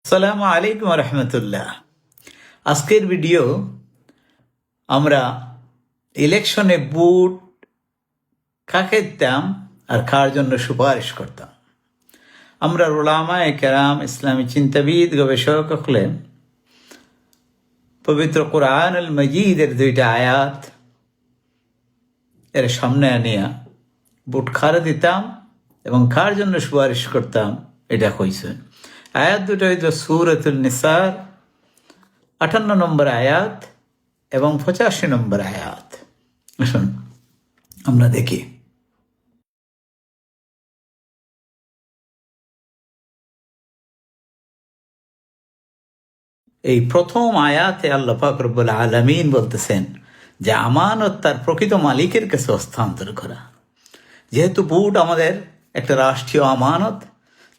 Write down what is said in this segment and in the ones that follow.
আসসালামু আলাইকুম রহমতুল্লাহ। আজকের ভিডিও আমরা ইলেকশনে বুট কাকে দিতাম আর কার জন্য সুপারিশ করতাম। আমরা উলামায়ে কেরাম, ইসলামী চিন্তাবিদ, গবেষক হলেন পবিত্র কুরআন আল মজিদের 2টা আয়াত এর সামনে আনিয়া বুট কার দিতাম এবং কার জন্য সুপারিশ করতাম এটা কইছেন। আয়াত দুটো হইল সূরাতুন নিসার 58 নম্বর আয়াত এবং 85 নম্বর আয়াত। আসুন আমরা দেখি। এই প্রথম আয়াতে আল্লাহ পাক রব্বুল আলামিন বলতেছেন যে আমানত তার প্রকৃত মালিকের কাছে হস্তান্তর করা। যেহেতু ভোট আমাদের একটা রাষ্ট্রীয় আমানত,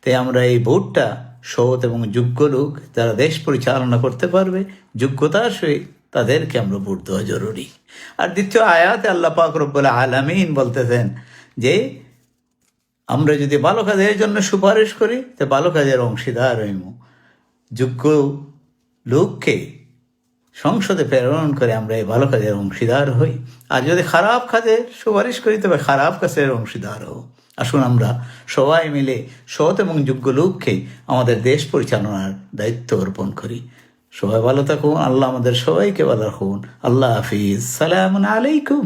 তাই আমরা এই ভোটটা সৎ এবং যোগ্য লোক যারা দেশ পরিচালনা করতে পারবে, যোগ্যতার সহিত তাদেরকে আমরা ভোট দেওয়া জরুরি। আর দ্বিতীয় আয়াতে আল্লাহ পাক রব্বুল আলামিন বলতেছেন যে আমরা যদি ভালো কাজের জন্য সুপারিশ করি তো ভালো কাজের অংশীদার হইব। যোগ্য লোককে সংসদে প্রেরণ করে আমরা এই ভালো কাজের অংশীদার হই। আর যদি খারাপ কাজের সুপারিশ করি তবে খারাপ কাজের অংশীদার হব। আসুন আমরা সবাই মিলে সৎ এবং যোগ্য লোককে আমাদের দেশ পরিচালনার দায়িত্ব অর্পণ করি। সবাই ভালো থাকুন। আল্লাহ আমাদের সবাইকে ভালো রাখুন। আল্লাহ হাফিজ। সালামুন আলাইকুম।